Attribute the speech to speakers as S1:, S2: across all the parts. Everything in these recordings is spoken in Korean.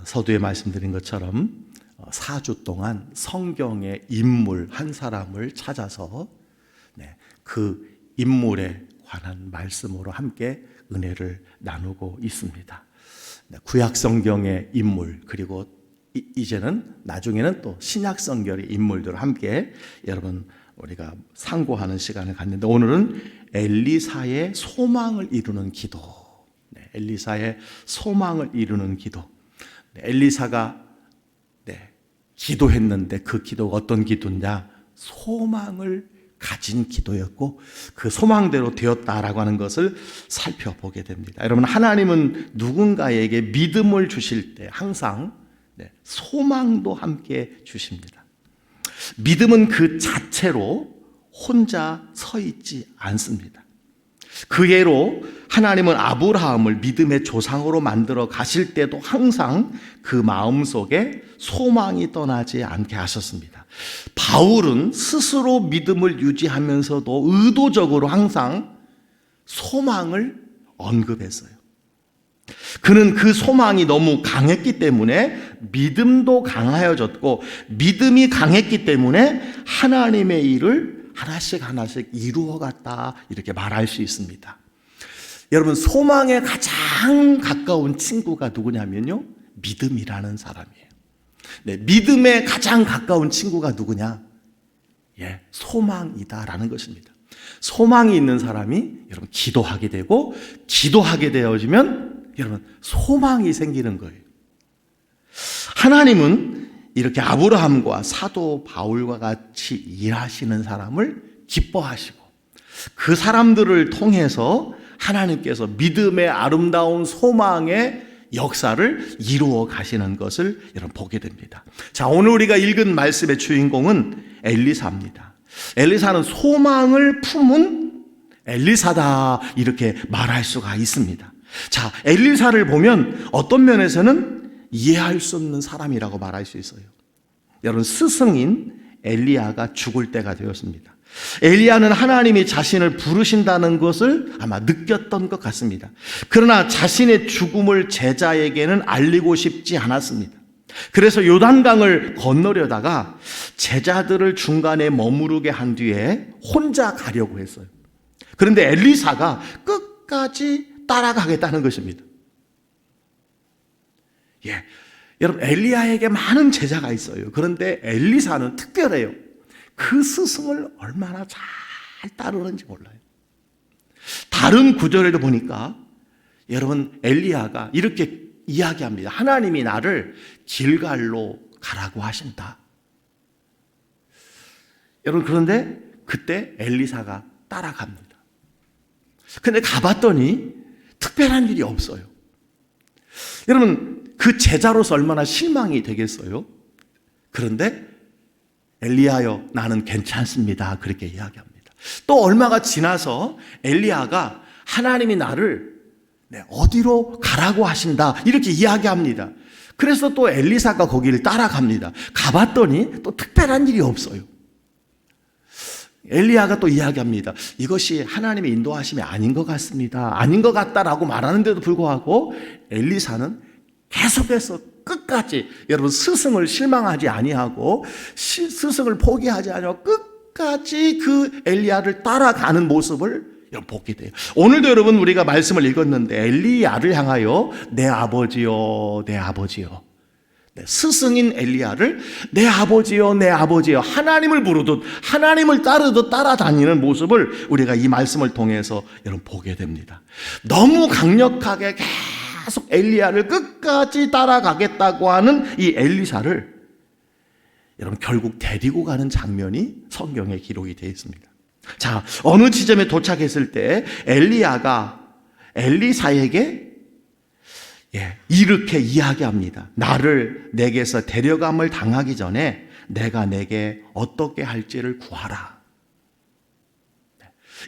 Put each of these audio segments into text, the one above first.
S1: 서두에 말씀드린 것처럼 4주 동안 성경의 인물 한 사람을 찾아서 그 인물에 관한 말씀으로 함께 은혜를 나누고 있습니다. 구약 성경의 인물, 그리고 이제는 나중에는 또 신약 성경의 인물들과 함께 여러분 우리가 상고하는 시간을 갖는데, 오늘은 엘리사의 소망을 이루는 기도. 엘리사의 소망을 이루는 기도. 엘리사가 기도했는데 그 기도가 어떤 기도냐? 소망을 가진 기도였고 그 소망대로 되었다라고 하는 것을 살펴보게 됩니다. 여러분, 하나님은 누군가에게 믿음을 주실 때 항상 소망도 함께 주십니다. 믿음은 그 자체로 혼자 서 있지 않습니다. 그 예로 하나님은 아브라함을 믿음의 조상으로 만들어 가실 때도 항상 그 마음속에 소망이 떠나지 않게 하셨습니다. 바울은 스스로 믿음을 유지하면서도 의도적으로 항상 소망을 언급했어요. 그는 그 소망이 너무 강했기 때문에 믿음도 강하여졌고, 믿음이 강했기 때문에 하나님의 일을 하나씩 이루어갔다, 이렇게 말할 수 있습니다. 여러분, 소망에 가장 가까운 친구가 누구냐면요, 믿음이라는 사람이에요. 믿음에 가장 가까운 친구가 누구냐? 소망이다라는 것입니다. 소망이 있는 사람이 여러분 기도하게 되고, 기도하게 되어지면 여러분 소망이 생기는 거예요. 하나님은 이렇게 아브라함과 사도 바울과 같이 일하시는 사람을 기뻐하시고, 그 사람들을 통해서 하나님께서 믿음의 아름다운 소망의 역사를 이루어 가시는 것을 여러분 보게 됩니다. 자, 오늘 우리가 읽은 말씀의 주인공은 엘리사입니다. 엘리사는 소망을 품은 엘리사다, 이렇게 말할 수가 있습니다. 자, 엘리사를 보면 어떤 면에서는 이해할 수 없는 사람이라고 말할 수 있어요. 여러분, 스승인 엘리야가 죽을 때가 되었습니다. 엘리야는 하나님이 자신을 부르신다는 것을 아마 느꼈던 것 같습니다. 그러나 자신의 죽음을 제자에게는 알리고 싶지 않았습니다. 그래서 요단강을 건너려다가 제자들을 중간에 머무르게 한 뒤에 혼자 가려고 했어요. 그런데 엘리사가 끝까지 따라가겠다는 것입니다. 여러분, 엘리야에게 많은 제자가 있어요. 그런데 엘리사는 특별해요. 그 스승을 얼마나 잘 따르는지 몰라요. 다른 구절에도 보니까 여러분, 엘리야가 이렇게 이야기합니다. 하나님이 나를 길갈로 가라고 하신다. 여러분, 그런데 그때 엘리사가 따라갑니다. 근데 가봤더니 특별한 일이 없어요. 여러분, 그 제자로서 얼마나 실망이 되겠어요? 그런데 엘리야여, 나는 괜찮습니다, 그렇게 이야기합니다. 또 얼마가 지나서 엘리야가 하나님이 나를 어디로 가라고 하신다, 이렇게 이야기합니다. 그래서 또 엘리사가 거기를 따라갑니다. 가봤더니 또 특별한 일이 없어요. 엘리야가 또 이야기합니다. 이것이 하나님의 인도하심이 아닌 것 같습니다, 아닌 것 같다라고 말하는데도 불구하고 엘리사는 계속해서 끝까지 여러분 스승을 실망하지 아니하고 스승을 포기하지 아니하고 끝까지 그 엘리야를 따라가는 모습을 여러분 보게 돼요. 오늘도 여러분 우리가 말씀을 읽었는데 엘리야를 향하여 내 아버지요, 내 아버지요. 스승인 엘리야를 내 아버지요, 내 아버지요, 하나님을 부르듯 하나님을 따르듯 따라다니는 모습을 우리가 이 말씀을 통해서 여러분 보게 됩니다. 너무 강력하게 계속 엘리야를 끝까지 따라가겠다고 하는 이 엘리사를 여러분 결국 데리고 가는 장면이 성경에 기록이 되어 있습니다. 자, 어느 지점에 도착했을 때 엘리야가 엘리사에게 이렇게 이야기합니다. 나를 내게서 데려감을 당하기 전에 내가 내게 어떻게 할지를 구하라.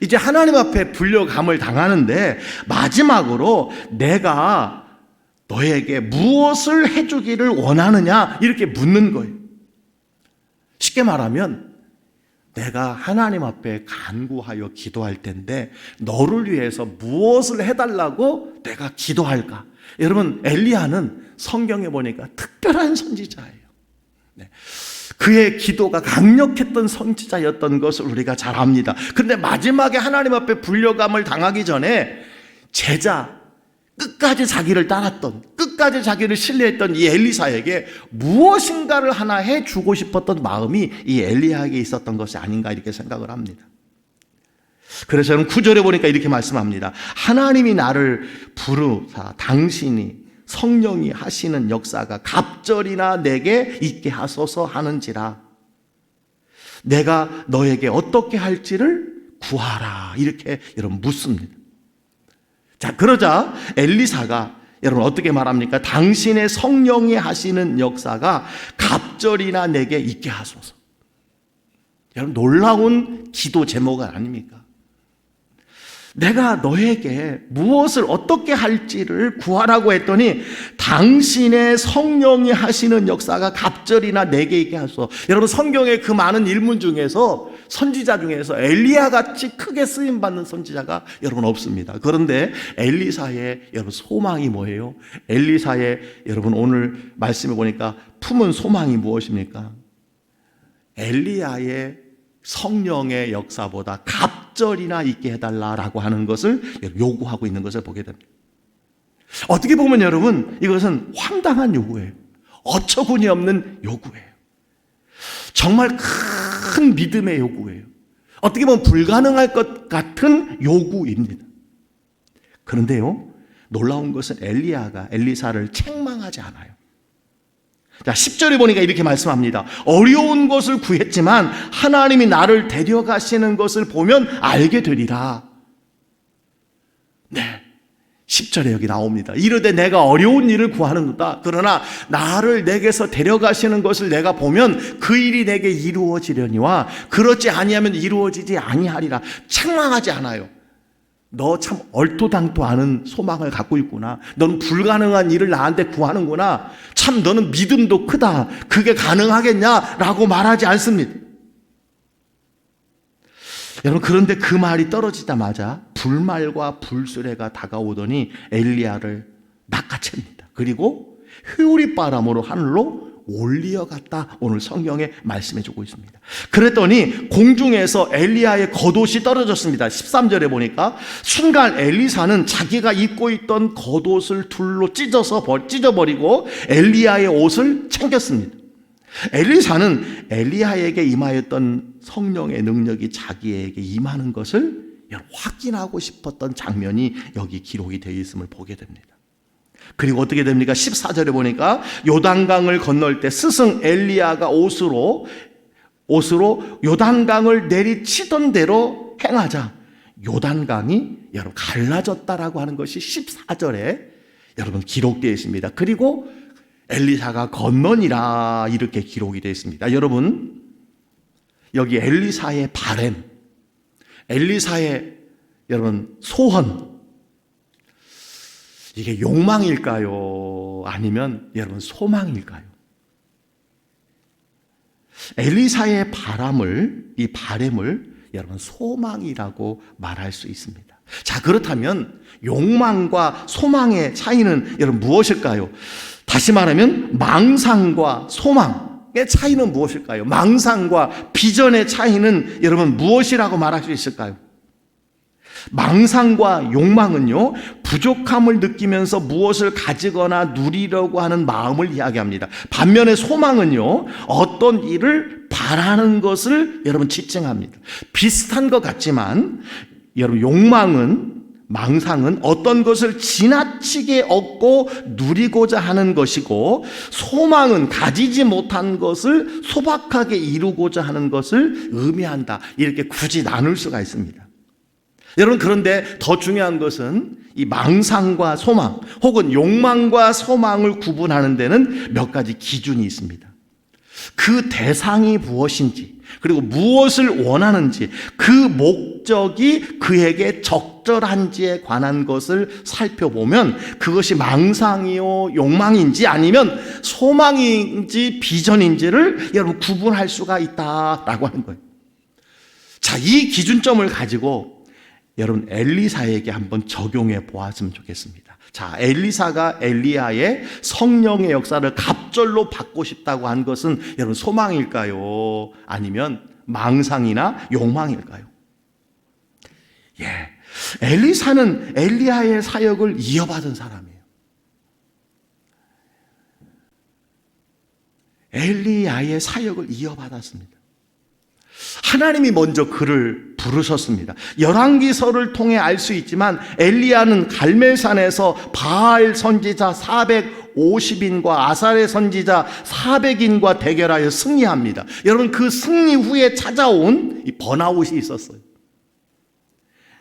S1: 이제 하나님 앞에 불려감을 당하는데 마지막으로 내가 너에게 무엇을 해주기를 원하느냐, 이렇게 묻는 거예요. 쉽게 말하면 내가 하나님 앞에 간구하여 기도할 텐데 너를 위해서 무엇을 해달라고 내가 기도할까? 여러분, 엘리야는 성경에 보니까 특별한 선지자예요. 네. 그의 기도가 강력했던 선지자였던 것을 우리가 잘 압니다. 그런데 마지막에 하나님 앞에 불려감을 당하기 전에 제자, 끝까지 자기를 따랐던, 끝까지 자기를 신뢰했던 이 엘리사에게 무엇인가를 하나 해주고 싶었던 마음이 이 엘리야에게 있었던 것이 아닌가 이렇게 생각을 합니다. 그래서 저는 9절에 보니까 이렇게 말씀합니다. 하나님이 나를 부르사 당신이 성령이 하시는 역사가 갑절이나 내게 있게 하소서 하는지라. 내가 너에게 어떻게 할지를 구하라. 이렇게 여러분 묻습니다. 자, 그러자 엘리사가 여러분 어떻게 말합니까? 당신의 성령이 하시는 역사가 갑절이나 내게 있게 하소서. 여러분 놀라운 기도 제목 아닙니까? 내가 너에게 무엇을 어떻게 할지를 구하라고 했더니 당신의 성령이 하시는 역사가 갑절이나 내게 있게 하소서. 여러분 성경의 그 많은 일문 중에서 선지자 중에서 엘리야같이 크게 쓰임받는 선지자가 여러분 없습니다. 그런데 엘리사의 여러분 소망이 뭐예요? 엘리사의 여러분 오늘 말씀해 보니까 품은 소망이 무엇입니까? 엘리야의 성령의 역사보다 갑절이나 있게 해달라라고 하는 것을 요구하고 있는 것을 보게 됩니다. 어떻게 보면 여러분 이것은 황당한 요구예요. 어처구니 없는 요구예요. 정말 큰 믿음의 요구예요. 어떻게 보면 불가능할 것 같은 요구입니다. 그런데요, 놀라운 것은 엘리야가 엘리사를 책망하지 않아요. 자, 10절에 보니까 이렇게 말씀합니다. 어려운 것을 구했지만 하나님이 나를 데려가시는 것을 보면 알게 되리라. 네, 10절에 여기 나옵니다. 이르되 내가 어려운 일을 구하는도다. 그러나 나를 내게서 데려가시는 것을 내가 보면 그 일이 내게 이루어지려니와 그렇지 아니하면 이루어지지 아니하리라. 책망하지 않아요. 너 참 얼토당토 않은 소망을 갖고 있구나. 너는 불가능한 일을 나한테 구하는구나. 참 너는 믿음도 크다. 그게 가능하겠냐? 라고 말하지 않습니다. 여러분 그런데 그 말이 떨어지자마자 불말과 불수레가 다가오더니 엘리야를 낚아챕니다. 그리고 회오리바람으로 하늘로 올리어갔다. 오늘 성경에 말씀해 주고 있습니다. 그랬더니 공중에서 엘리야의 겉옷이 떨어졌습니다. 13절에 보니까 순간 엘리사는 자기가 입고 있던 겉옷을 둘로 찢어버리고 엘리야의 옷을 챙겼습니다. 엘리사는 엘리야에게 임하였던 성령의 능력이 자기에게 임하는 것을 확인하고 싶었던 장면이 여기 기록이 되어 있음을 보게 됩니다. 그리고 어떻게 됩니까? 14절에 보니까 요단강을 건널 때 스승 엘리야가 옷으로 요단강을 내리치던 대로 행하자 요단강이 여러분 갈라졌다라고 하는 것이 14절에 여러분 기록되어 있습니다. 그리고 엘리사가 건너니라 이렇게 기록이 되어 있습니다. 여러분 여기 엘리사의 바램, 엘리사의 여러분 소원, 이게 욕망일까요? 아니면 여러분 소망일까요? 엘리사의 이 바램을 여러분 소망이라고 말할 수 있습니다. 자, 그렇다면 욕망과 소망의 차이는 여러분 무엇일까요? 다시 말하면 망상과 소망의 차이는 무엇일까요? 망상과 비전의 차이는 여러분 무엇이라고 말할 수 있을까요? 망상과 욕망은요, 부족함을 느끼면서 무엇을 가지거나 누리려고 하는 마음을 이야기합니다. 반면에 소망은요, 어떤 일을 바라는 것을 여러분 지칭합니다. 비슷한 것 같지만 여러분 망상은 어떤 것을 지나치게 얻고 누리고자 하는 것이고, 소망은 가지지 못한 것을 소박하게 이루고자 하는 것을 의미한다. 이렇게 굳이 나눌 수가 있습니다. 여러분, 그런데 더 중요한 것은 이 망상과 소망 혹은 욕망과 소망을 구분하는 데는 몇 가지 기준이 있습니다. 그 대상이 무엇인지, 그리고 무엇을 원하는지, 그 목적이 그에게 적절한지에 관한 것을 살펴보면 그것이 망상이요 욕망인지 아니면 소망인지 비전인지를 여러분 구분할 수가 있다라고 하는 거예요. 자, 이 기준점을 가지고 여러분 엘리사에게 한번 적용해 보았으면 좋겠습니다. 자, 엘리사가 엘리야의 성령의 역사를 갑절로 받고 싶다고 한 것은 여러분 소망일까요? 아니면 망상이나 욕망일까요? 예, 엘리사는 엘리야의 사역을 이어받은 사람이에요. 엘리야의 사역을 이어받았습니다. 하나님이 먼저 그를 부르셨습니다. 열왕기서를 통해 알 수 있지만 엘리야는 갈멜산에서 바알 선지자 450인과 아사레 선지자 400인과 대결하여 승리합니다. 여러분, 그 승리 후에 찾아온 이 번아웃이 있었어요.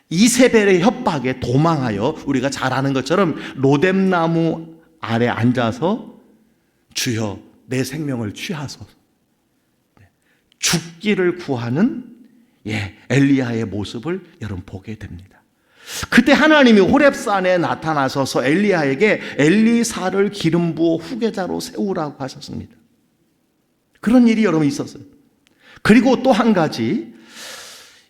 S1: 이세벨의 협박에 도망하여 우리가 잘 아는 것처럼 로뎀나무 아래 앉아서 주여 내 생명을 취하소서, 죽기를 구하는 엘리야의 모습을 여러분 보게 됩니다. 그때 하나님이 호렙산에 나타나셔서 엘리야에게 엘리사를 기름 부어 후계자로 세우라고 하셨습니다. 그런 일이 여러분 있었어요. 그리고 또 한 가지,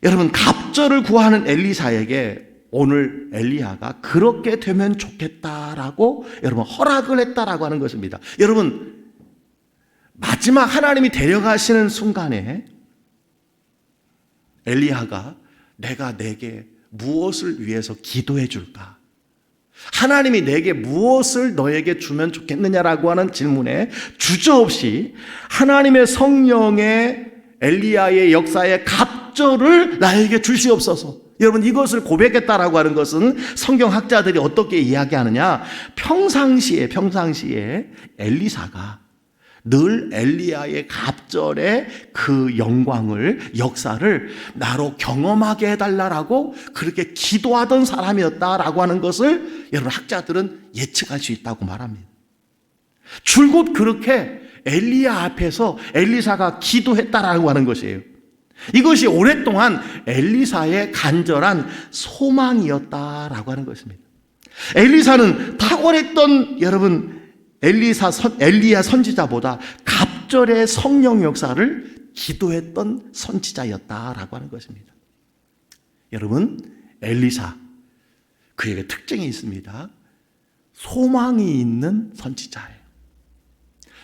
S1: 여러분 갑절을 구하는 엘리사에게 오늘 엘리야가 그렇게 되면 좋겠다라고 여러분 허락을 했다라고 하는 것입니다. 여러분, 마지막 하나님이 데려가시는 순간에 엘리야가 내가 내게 무엇을 위해서 기도해 줄까? 하나님이 내게 무엇을 너에게 주면 좋겠느냐라고 하는 질문에 주저없이 하나님의 성령의 엘리야의 역사의 갑절을 나에게 주시옵소서. 여러분, 이것을 고백했다라고 하는 것은 성경학자들이 어떻게 이야기하느냐, 평상시에 엘리사가 늘 엘리야의 갑절의 그 영광을, 역사를 나로 경험하게 해달라고 그렇게 기도하던 사람이었다라고 하는 것을 여러분 학자들은 예측할 수 있다고 말합니다. 줄곧 그렇게 엘리야 앞에서 엘리사가 기도했다라고 하는 것이에요. 이것이 오랫동안 엘리사의 간절한 소망이었다라고 하는 것입니다. 엘리사는 탁월했던 여러분 엘리야 선지자보다 갑절의 성령 역사를 기도했던 선지자였다라고 하는 것입니다. 여러분, 엘리사, 그에게 특징이 있습니다. 소망이 있는 선지자예요.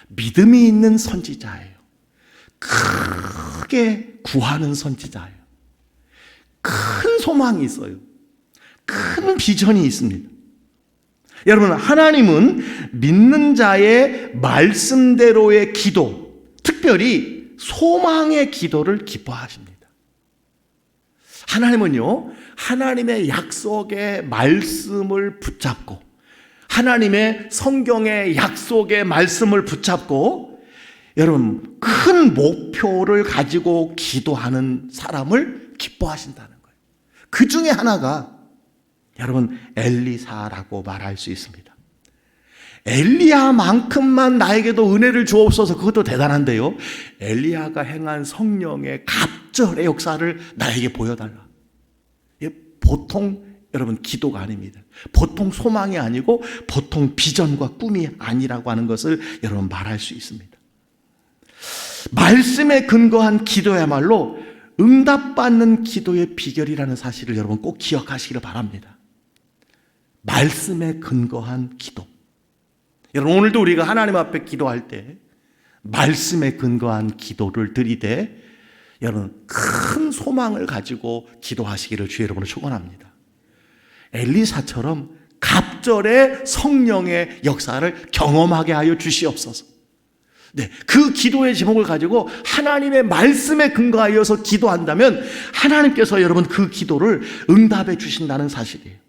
S1: 믿음이 있는 선지자예요. 크게 구하는 선지자예요. 큰 소망이 있어요. 큰 비전이 있습니다. 여러분, 하나님은 믿는 자의 말씀대로의 기도, 특별히 소망의 기도를 기뻐하십니다. 하나님은요, 하나님의 약속의 말씀을 붙잡고, 하나님의 성경의 약속의 말씀을 붙잡고, 여러분, 큰 목표를 가지고 기도하는 사람을 기뻐하신다는 거예요. 그 중에 하나가 여러분 엘리사라고 말할 수 있습니다. 엘리야만큼만 나에게도 은혜를 주옵소서, 그것도 대단한데요, 엘리야가 행한 성령의 갑절의 역사를 나에게 보여달라. 보통 여러분 기도가 아닙니다. 보통 소망이 아니고 보통 비전과 꿈이 아니라고 하는 것을 여러분 말할 수 있습니다. 말씀에 근거한 기도야말로 응답받는 기도의 비결이라는 사실을 여러분 꼭 기억하시기를 바랍니다. 말씀에 근거한 기도. 여러분, 오늘도 우리가 하나님 앞에 기도할 때 말씀에 근거한 기도를 드리되 여러분 큰 소망을 가지고 기도하시기를 주의 이름으로 축원합니다. 엘리사처럼 갑절의 성령의 역사를 경험하게 하여 주시옵소서. 네, 그 기도의 제목을 가지고 하나님의 말씀에 근거하여서 기도한다면 하나님께서 여러분 그 기도를 응답해 주신다는 사실이에요.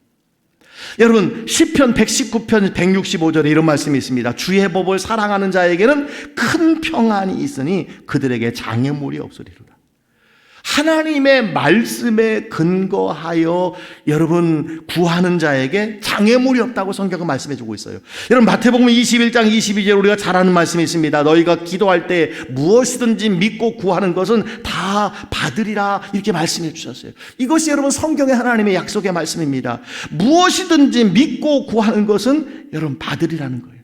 S1: 여러분, 시편 119편 165절에 이런 말씀이 있습니다. 주의 법을 사랑하는 자에게는 큰 평안이 있으니 그들에게 장애물이 없으리로다. 하나님의 말씀에 근거하여 여러분 구하는 자에게 장애물이 없다고 성경은 말씀해 주고 있어요. 여러분, 마태복음 21장 22절 우리가 잘 아는 말씀이 있습니다. 너희가 기도할 때 무엇이든지 믿고 구하는 것은 다 받으리라, 이렇게 말씀해 주셨어요. 이것이 여러분 성경의 하나님의 약속의 말씀입니다. 무엇이든지 믿고 구하는 것은 여러분 받으리라는 거예요.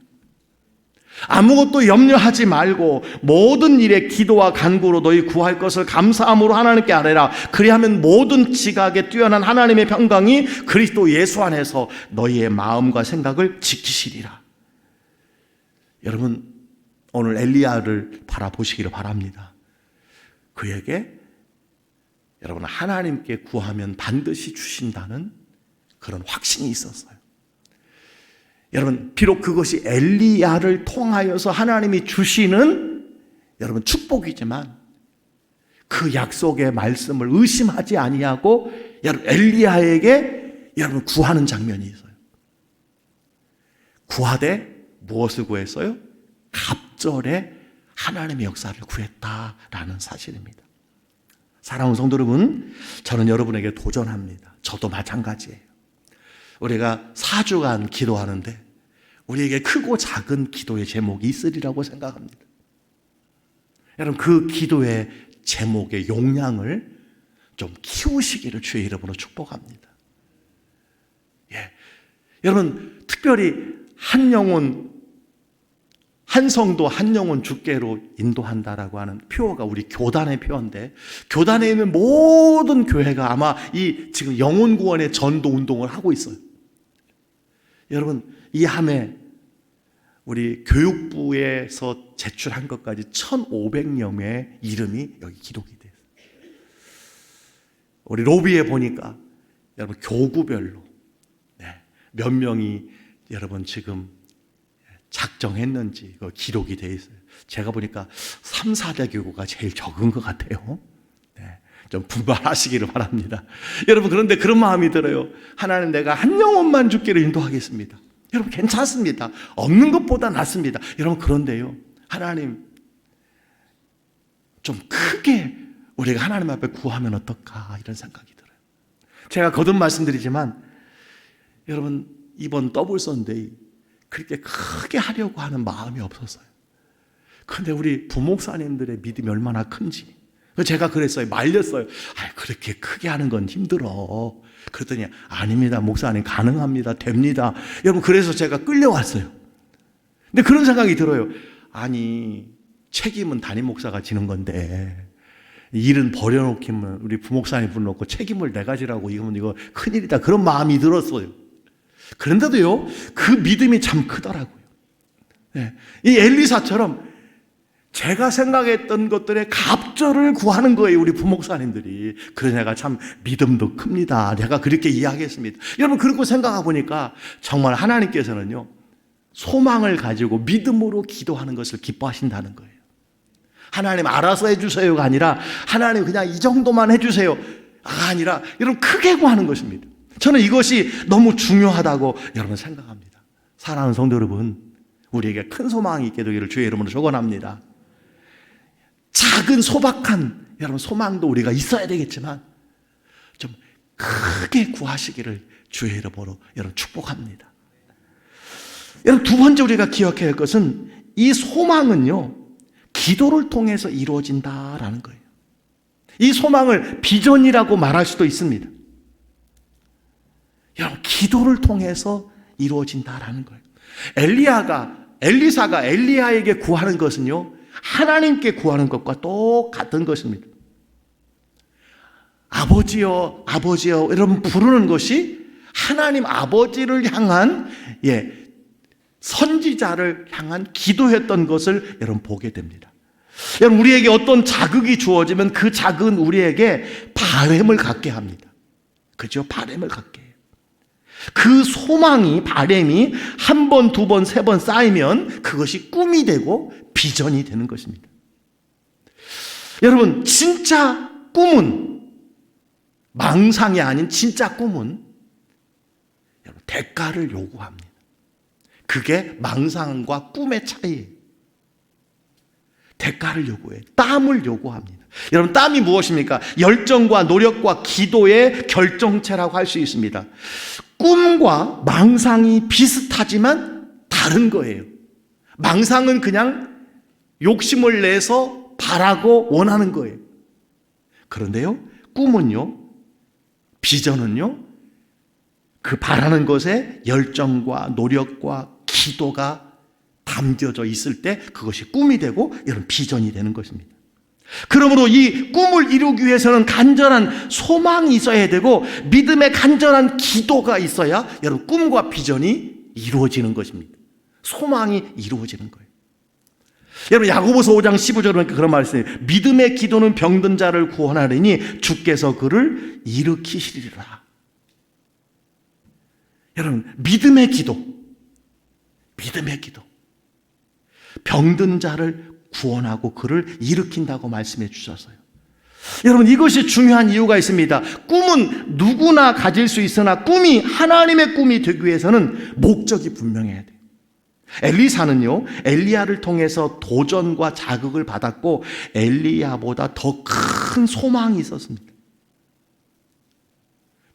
S1: 아무것도 염려하지 말고 모든 일에 기도와 간구로 너희 구할 것을 감사함으로 하나님께 아뢰라. 그리하면 모든 지각에 뛰어난 하나님의 평강이 그리스도 예수 안에서 너희의 마음과 생각을 지키시리라. 여러분, 오늘 엘리야를 바라보시기를 바랍니다. 그에게 여러분 하나님께 구하면 반드시 주신다는 그런 확신이 있었어요. 여러분, 비록 그것이 엘리야를 통하여서 하나님이 주시는 여러분 축복이지만 그 약속의 말씀을 의심하지 아니하고 여러분 엘리야에게 여러분 구하는 장면이 있어요. 구하되 무엇을 구했어요? 갑절에 하나님의 역사를 구했다라는 사실입니다. 사랑하는 성도 여러분, 저는 여러분에게 도전합니다. 저도 마찬가지예요. 우리가 4주간 기도하는데 우리에게 크고 작은 기도의 제목이 있으리라고 생각합니다. 여러분, 그 기도의 제목의 용량을 좀 키우시기를 주의 이름으로 축복합니다. 예. 여러분, 특별히 한 영혼, 한 성도 한 영혼 주께로 인도한다라고 하는 표어가 우리 교단의 표어인데, 교단에 있는 모든 교회가 아마 이 지금 영혼 구원의 전도 운동을 하고 있어요. 여러분, 이 한 해 우리 교육부에서 제출한 것까지 1,500여 명의 이름이 여기 기록이 돼요. 우리 로비에 보니까 여러분 교구별로 몇 명이 여러분 지금 작정했는지 기록이 되어 있어요. 제가 보니까 3, 4대 교구가 제일 적은 것 같아요. 좀 분발하시기를 바랍니다. 여러분, 그런데 그런 마음이 들어요. 하나님, 내가 한 영혼만 주기를 인도하겠습니다. 여러분, 괜찮습니다. 없는 것보다 낫습니다. 여러분, 그런데요, 하나님 좀 크게 우리가 하나님 앞에 구하면 어떨까 이런 생각이 들어요. 제가 거듭 말씀드리지만 여러분, 이번 더블 선데이 그렇게 크게 하려고 하는 마음이 없었어요. 그런데 우리 부목사님들의 믿음이 얼마나 큰지 제가 그랬어요. 말렸어요. 그렇게 크게 하는 건 힘들어. 그랬더니 아닙니다, 목사님, 가능합니다, 됩니다. 여러분, 그래서 제가 끌려왔어요. 근데 그런 생각이 들어요. 아니, 책임은 담임 목사가 지는 건데 일은 버려놓기면 우리 부목사님 불러놓고 책임을 내가 지라고, 이거 큰일이다, 그런 마음이 들었어요. 그런데도요, 그 믿음이 참 크더라고요. 이 엘리사처럼 제가 생각했던 것들의 갑절을 구하는 거예요, 우리 부목사님들이. 그래서 내가 참 믿음도 큽니다. 내가 그렇게 이야기했습니다. 여러분, 그렇게 생각해 보니까 정말 하나님께서는요, 소망을 가지고 믿음으로 기도하는 것을 기뻐하신다는 거예요. 하나님 알아서 해주세요가 아니라 하나님 그냥 이 정도만 해주세요가 아니라 여러분 크게 구하는 것입니다. 저는 이것이 너무 중요하다고 여러분 생각합니다. 사랑하는 성도 여러분, 우리에게 큰 소망이 있게 되기를 주의 이름으로 축원합니다. 작은 소박한 여러분 소망도 우리가 있어야 되겠지만 좀 크게 구하시기를 주의 이름으로 여러분 축복합니다. 여러분, 두 번째 우리가 기억해야 할 것은 이 소망은요, 기도를 통해서 이루어진다라는 거예요. 이 소망을 비전이라고 말할 수도 있습니다. 여러분, 기도를 통해서 이루어진다라는 거예요. 엘리사가 엘리야에게 구하는 것은요, 하나님께 구하는 것과 똑같은 것입니다. 아버지여, 아버지여 여러분 부르는 것이 하나님 아버지를 향한 선지자를 향한 기도했던 것을 여러분 보게 됩니다. 여러분, 우리에게 어떤 자극이 주어지면 그 자극은 우리에게 바램을 갖게 합니다. 그죠? 바램을 갖게 해요. 그 소망이, 바램이 한 번, 두 번, 세 번 쌓이면 그것이 꿈이 되고 비전이 되는 것입니다. 여러분, 진짜 꿈은, 망상이 아닌 진짜 꿈은 여러분 대가를 요구합니다. 그게 망상과 꿈의 차이예요. 대가를 요구해요. 땀을 요구합니다. 여러분, 땀이 무엇입니까? 열정과 노력과 기도의 결정체라고 할 수 있습니다. 꿈과 망상이 비슷하지만 다른 거예요. 망상은 그냥 욕심을 내서 바라고 원하는 거예요. 그런데요, 꿈은요, 비전은요, 그 바라는 것에 열정과 노력과 기도가 다 담겨져 있을 때 그것이 꿈이 되고 여러분 비전이 되는 것입니다. 그러므로 이 꿈을 이루기 위해서는 간절한 소망이 있어야 되고 믿음의 간절한 기도가 있어야 여러분 꿈과 비전이 이루어지는 것입니다. 소망이 이루어지는 거예요. 여러분 야고보서 5장 15절은 그런 말씀이에요. 믿음의 기도는 병든 자를 구원하리니 주께서 그를 일으키시리라. 여러분 믿음의 기도, 믿음의 기도, 병든 자를 구원하고 그를 일으킨다고 말씀해 주셨어요. 여러분 이것이 중요한 이유가 있습니다. 꿈은 누구나 가질 수 있으나 꿈이 하나님의 꿈이 되기 위해서는 목적이 분명해야 돼요. 엘리사는요 엘리야를 통해서 도전과 자극을 받았고 엘리야보다 더 큰 소망이 있었습니다.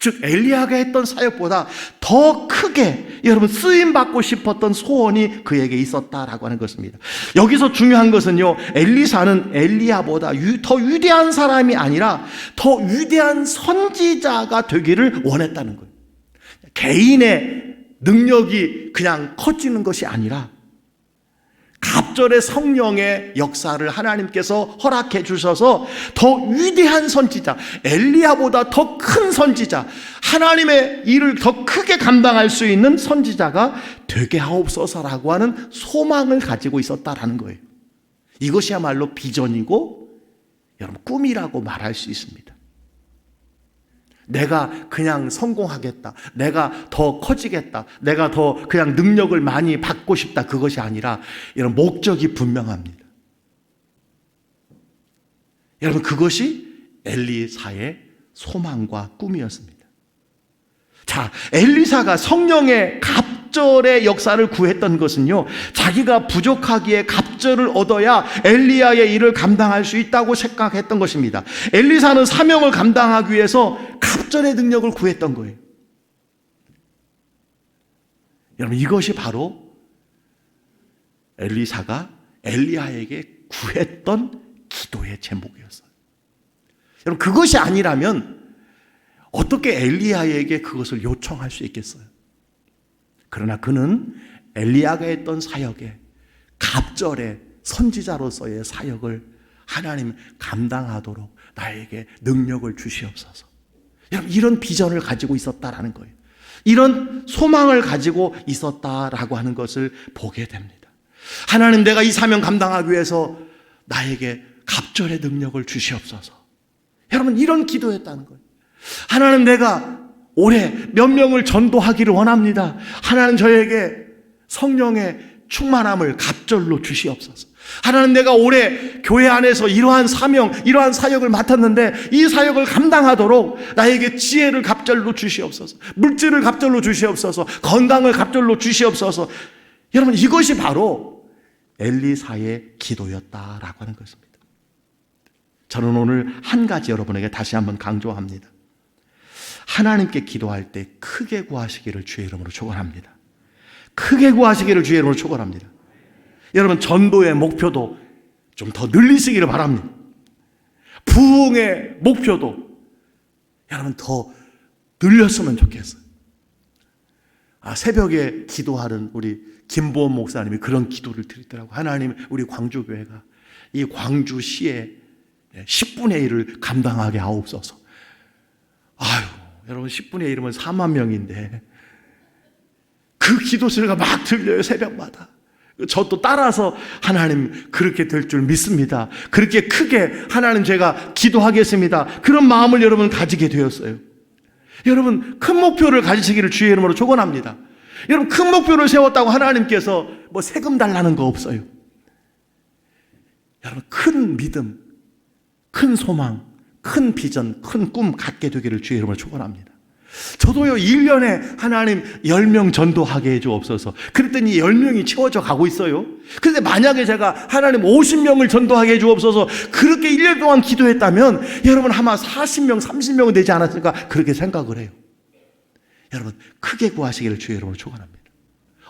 S1: 즉 엘리야가 했던 사역보다 더 크게 여러분 쓰임받고 싶었던 소원이 그에게 있었다라고 하는 것입니다. 여기서 중요한 것은요 엘리사는 엘리야보다 더 위대한 사람이 아니라 더 위대한 선지자가 되기를 원했다는 거예요. 개인의 능력이 그냥 커지는 것이 아니라 갑절의 성령의 역사를 하나님께서 허락해 주셔서 더 위대한 선지자, 엘리야보다 더 큰 선지자, 하나님의 일을 더 크게 감당할 수 있는 선지자가 되게 하옵소서라고 하는 소망을 가지고 있었다라는 거예요. 이것이야말로 비전이고 여러분 꿈이라고 말할 수 있습니다. 내가 그냥 성공하겠다, 내가 더 커지겠다, 내가 더 그냥 능력을 많이 받고 싶다, 그것이 아니라 이런 목적이 분명합니다. 여러분 그것이 엘리사의 소망과 꿈이었습니다. 자, 엘리사가 성령의 갑절의 역사를 구했던 것은요 자기가 부족하기에 갑절을 얻어야 엘리야의 일을 감당할 수 있다고 생각했던 것입니다. 엘리사는 사명을 감당하기 위해서 갑절의 능력을 구했던 거예요. 여러분 이것이 바로 엘리사가 엘리야에게 구했던 기도의 제목이었어요. 여러분 그것이 아니라면 어떻게 엘리야에게 그것을 요청할 수 있겠어요? 그러나 그는 엘리야가 했던 사역에 갑절의 선지자로서의 사역을 하나님 감당하도록 나에게 능력을 주시옵소서. 여러분 이런 비전을 가지고 있었다라는 거예요. 이런 소망을 가지고 있었다라고 하는 것을 보게 됩니다. 하나님 내가 이 사명 감당하기 위해서 나에게 갑절의 능력을 주시옵소서. 여러분 이런 기도했다는 거예요. 하나님 내가 올해 몇 명을 전도하기를 원합니다. 하나님 저에게 성령의 충만함을 갑절로 주시옵소서. 하나님 내가 올해 교회 안에서 이러한 사명, 이러한 사역을 맡았는데 이 사역을 감당하도록 나에게 지혜를 갑절로 주시옵소서. 물질을 갑절로 주시옵소서. 건강을 갑절로 주시옵소서. 여러분 이것이 바로 엘리사의 기도였다라고 하는 것입니다. 저는 오늘 한 가지 여러분에게 다시 한번 강조합니다. 하나님께 기도할 때 크게 구하시기를 주의 이름으로 축원합니다. 크게 구하시기를 주의 이름으로 축원합니다. 여러분 전도의 목표도 좀 더 늘리시기를 바랍니다. 부흥의 목표도 여러분 더 늘렸으면 좋겠어요. 새벽에 기도하는 우리 김보원 목사님이 그런 기도를 드리더라고요. 하나님 우리 광주교회가 이 광주시의 10분의 1을 감당하게 하옵소서. 아유 여러분 10분의 1이면 4만 명인데 그 기도 소리가 막 들려요. 새벽마다. 저도 따라서 하나님 그렇게 될 줄 믿습니다. 그렇게 크게 하나님 제가 기도하겠습니다. 그런 마음을 여러분 가지게 되었어요. 여러분 큰 목표를 가지시기를 주의 이름으로 축원합니다. 여러분 큰 목표를 세웠다고 하나님께서 뭐 세금 달라는 거 없어요. 여러분 큰 믿음, 큰 소망, 큰 비전, 큰 꿈 갖게 되기를 주의 이름으로 축원합니다. 저도요 1년에 하나님 10명 전도하게 해주옵소서. 그랬더니 10명이 채워져 가고 있어요. 그런데 만약에 제가 하나님 50명을 전도하게 해주옵소서 그렇게 1년 동안 기도했다면 여러분 아마 40명, 30명은 되지 않았을까 그렇게 생각을 해요. 여러분 크게 구하시기를 주의 이름으로 축원합니다.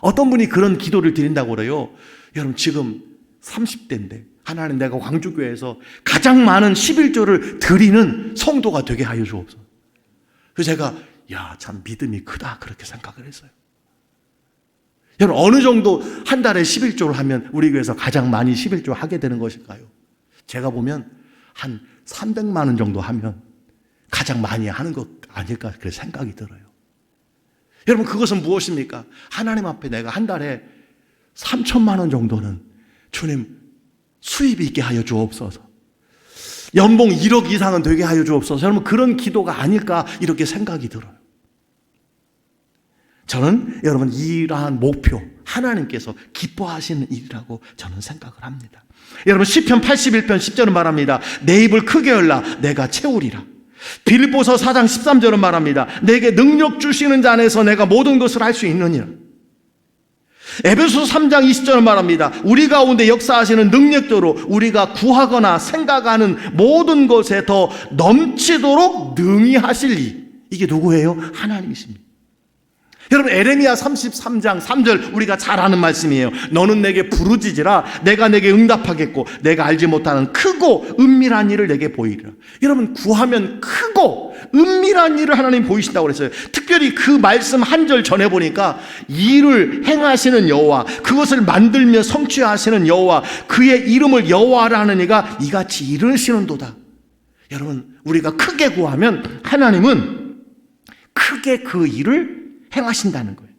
S1: 어떤 분이 그런 기도를 드린다고 그래요. 여러분 지금 30대인데 하나님 내가 광주교회에서 가장 많은 11조를 드리는 성도가 되게 하여 주옵소서. 그래서 제가 참 믿음이 크다 그렇게 생각을 했어요. 여러분, 어느 정도 한 달에 11조를 하면 우리 교회에서 가장 많이 11조 하게 되는 것일까요? 제가 보면 한 300만 원 정도 하면 가장 많이 하는 것 아닐까 그런 생각이 들어요. 여러분, 그것은 무엇입니까? 하나님 앞에 내가 한 달에 3천만 원 정도는 주님 수입이 있게 하여 주옵소서. 연봉 1억 이상은 되게 하여 주옵소서. 여러분, 그런 기도가 아닐까 이렇게 생각이 들어요. 저는 여러분 이러한 목표, 하나님께서 기뻐하시는 일이라고 저는 생각을 합니다. 여러분, 시편 81편 10절은 말합니다. 내 입을 크게 열라 내가 채우리라. 빌립보서 4장 13절은 말합니다. 내게 능력 주시는 자 안에서 내가 모든 것을 할 수 있느니라. 에베소서 3장 20절은 말합니다. 우리 가운데 역사하시는 능력대로 우리가 구하거나 생각하는 모든 것에 더 넘치도록 능히 하실 일. 이게 누구예요? 하나님이십니다. 여러분, 에레미야 33장 3절 우리가 잘 아는 말씀이에요. 너는 내게 부르짖으라 내가 내게 응답하겠고 내가 알지 못하는 크고 은밀한 일을 내게 보이리라. 여러분, 구하면 크고 은밀한 일을 하나님 보이신다고 그랬어요. 특별히 그 말씀 한 절 전에 보니까 일을 행하시는 여호와, 그것을 만들며 성취하시는 여호와, 그의 이름을 여호와라 하는 이가 이같이 이르시는도다. 여러분, 우리가 크게 구하면 하나님은 크게 그 일을 행하신다는 거예요.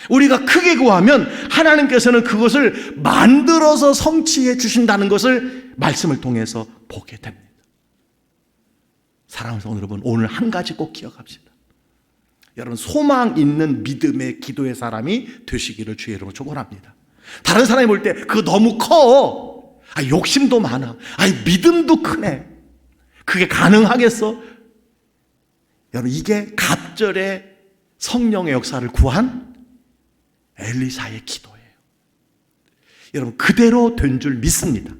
S1: 우리가 크게 구하면 하나님께서는 그것을 만들어서 성취해 주신다는 것을 말씀을 통해서 보게 됩니다. 사랑하는 성도 여러분, 오늘 한 가지 꼭 기억합시다. 여러분, 소망 있는 믿음의 기도의 사람이 되시기를 주의 이름으로 축원합니다. 다른 사람이 볼 때 그거 너무 커, 욕심도 많아, 믿음도 크네, 그게 가능하겠어? 여러분, 이게 갑절의 성령의 역사를 구한 엘리사의 기도예요. 여러분, 그대로 된 줄 믿습니다.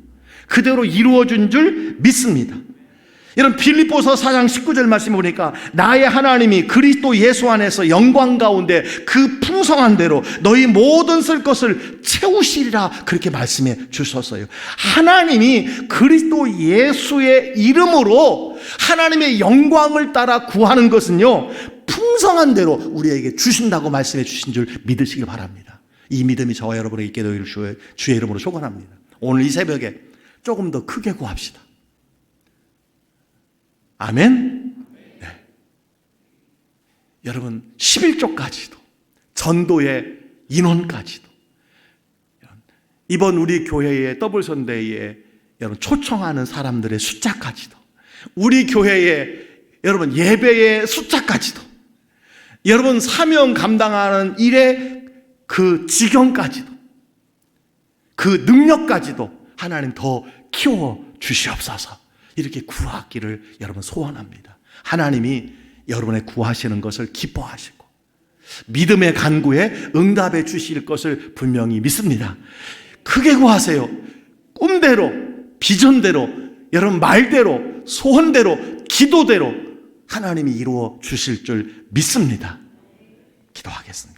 S1: 그대로 이루어진 줄 믿습니다. 여러분, 빌립보서 4장 19절 말씀 보니까 나의 하나님이 그리스도 예수 안에서 영광 가운데 그 풍성한 대로 너희 모든 쓸 것을 채우시리라 그렇게 말씀해 주셨어요. 하나님이 그리스도 예수의 이름으로 하나님의 영광을 따라 구하는 것은요, 풍성한 대로 우리에게 주신다고 말씀해 주신 줄 믿으시길 바랍니다. 이 믿음이 저와 여러분에게 있게 되기를 주의 이름으로 축원합니다. 오늘 이 새벽에 조금 더 크게 구합시다. 아멘. 네. 여러분, 11조까지도, 전도의 인원까지도, 이번 우리 교회의 더블 선데이에 여러분 초청하는 사람들의 숫자까지도, 우리 교회의 여러분 예배의 숫자까지도, 여러분 사명 감당하는 일의 그 지경까지도, 그 능력까지도 하나님 더 키워 주시옵소서. 이렇게 구하기를 여러분 소원합니다. 하나님이 여러분의 구하시는 것을 기뻐하시고 믿음의 간구에 응답해 주실 것을 분명히 믿습니다. 크게 구하세요. 꿈대로, 비전대로, 여러분 말대로, 소원대로, 기도대로 하나님이 이루어 주실 줄 믿습니다. 기도하겠습니다.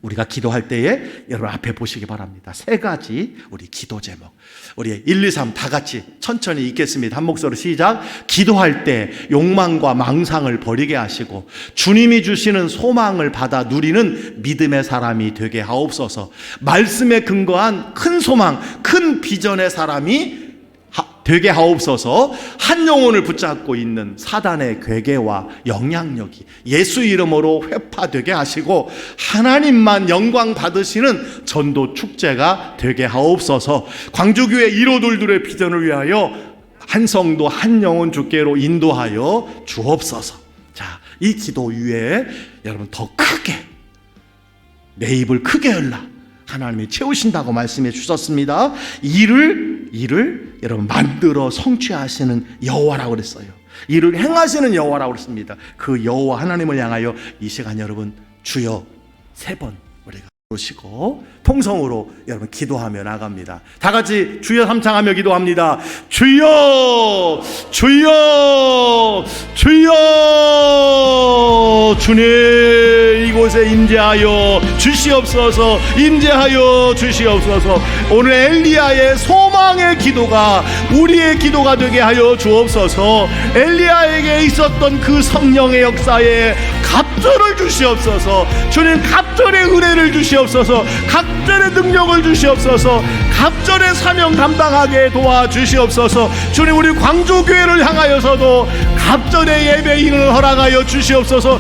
S1: 우리가 기도할 때에 여러분 앞에 보시기 바랍니다. 세 가지 우리 기도 제목, 우리 1, 2, 3 다 같이 천천히 읽겠습니다. 한 목소리로 시작. 기도할 때 욕망과 망상을 버리게 하시고 주님이 주시는 소망을 받아 누리는 믿음의 사람이 되게 하옵소서. 말씀에 근거한 큰 소망, 큰 비전의 사람이 되게 하옵소서. 한 영혼을 붙잡고 있는 사단의 괴계와 영향력이 예수 이름으로 회파되게 하시고 하나님만 영광 받으시는 전도 축제가 되게 하옵소서. 광주교회 1호돌들의 비전을 위하여 한 성도 한 영혼 주께로 인도하여 주옵소서. 자, 이 기도 위에 여러분 더 크게 내 입을 크게 열라. 하나님이 채우신다고 말씀해 주셨습니다. 일을 여러분 만들어 성취하시는 여호와라고 그랬어요. 일을 행하시는 여호와라고 그랬습니다. 그 여호와 하나님을 향하여 이 시간 여러분 주여 3번 우리가 부르시고 통성으로 여러분 기도하며 나갑니다. 다 같이 주여 삼창하며 기도합니다. 주여, 주여, 주여. 주님 이곳에 임재하여 주시옵소서. 임재하여 주시옵소서. 오늘 엘리야의 소망의 기도가 우리의 기도가 되게 하여 주옵소서. 엘리야에게 있었던 그 성령의 역사에 갑절을 주시옵소서. 주님 갑절의 은혜를 주시옵소서. 주시옵소서. 갑절의 능력을 주시옵소서. 갑절의 사명 감당하게 도와주시옵소서. 주님, 우리 광주교회를 향하여서도 갑절의 예배인을 허락하여 주시옵소서.